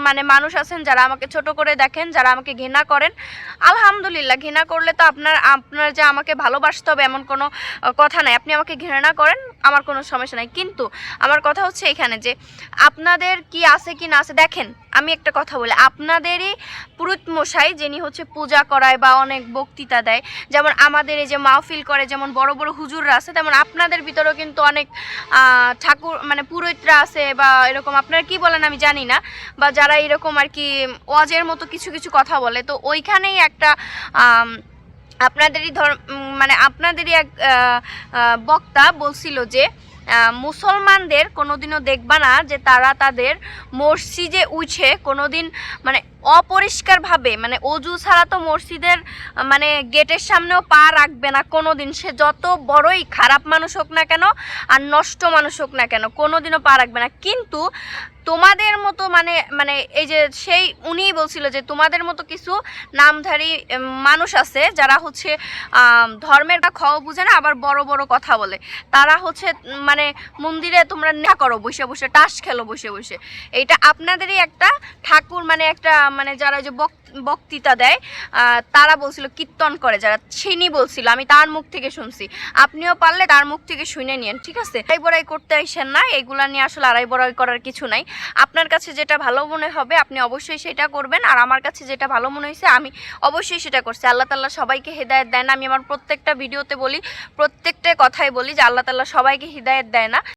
মানে মানুষ আছেন যারা আমাকে ছোট করে দেখেন, যারা আমাকে ঘৃণা করেন। আলহামদুলিল্লাহ, ঘৃণা করলে তো আপনার যে আমাকে ভালোবাসতে হবে এমন কোনো কথা নাই। আপনি আমাকে ঘৃণা করেন, আমার কোনো সমস্যা নাই। কিন্তু আমার কথা হচ্ছে এখানে যে আপনাদের কি আছে কি না আছে। দেখেন আমি একটা কথা বলি, আপনাদেরই পুরোহিত মশাই যিনি হচ্ছে পূজা করায় বা অনেক বক্তৃতা দেয়, যেমন আমাদের এই যে মাহফিল করে যেমন বড় বড় হুজুররা আছে, তেমন আপনাদের ভিতরেও কিন্তু অনেক ঠাকুর মানে পুরোহিতরা আছে বা এরকম আপনারা কি বলেন আমি জানি না, বা যারা এরকম আর কি ওয়াজের মতো কিছু কিছু কথা বলে। তো ওইখানেই একটা আপনাদেরই মানে আপনাদেরই এক বক্তা বলছিল যে মুসলমানদের কোনোদিনও দেখবা না যে তারা তাদের মসজিদে উঠে কোনোদিন মানে অপরিষ্কারভাবে, মানে অজু ছাড়া তো মসজিদের মানে গেটের সামনেও পা রাখবে না কোনোদিন, সে যত বড়ই খারাপ মানুষ হোক না কেন আর নষ্ট মানুষ হোক না কেন, কোনোদিনও পা রাখবে না। কিন্তু তোমাদের মতো মানে মানে এই যে সেই উনিই বলছিল যে তোমাদের মতো কিছু নামধারী মানুষ আছে যারা হচ্ছে ধর্মের বা খাওয়া বুঝে না, আবার বড় বড় কথা বলে। তারা হচ্ছে মানে মন্দিরে তোমরা না করো বসে বসে, টাস খেলো বসে বসে। এইটা আপনাদেরই একটা ঠাকুর মানে একটা মানে যারা যে বক্তৃতা দেয় তারা বলছিল, কীর্তন করে যারা, ছিনি বলছিল, আমি তার মুখ থেকে শুনছি। আপনিও পারলে তার মুখ থেকে শুনে নিন, ঠিক আছে? আড়াই বড়াই করতে আসেন না, এইগুলা নিয়ে আসলে আড়াই বড়াই করার কিছু নাই। আপনার কাছে যেটা ভালো মনে হবে আপনি অবশ্যই সেটা করবেন, আর আমার কাছে যেটা ভালো মনে হয়েছে আমি অবশ্যই সেটা করছি। আল্লাহ তাআলা সবাইকে হেদায়েত দেয় না, আমি আমার প্রত্যেকটা ভিডিওতে বলি, প্রত্যেকটা কথাই বলি যে আল্লাহ তাআলা সবাইকে হিদায়েত দেয় না।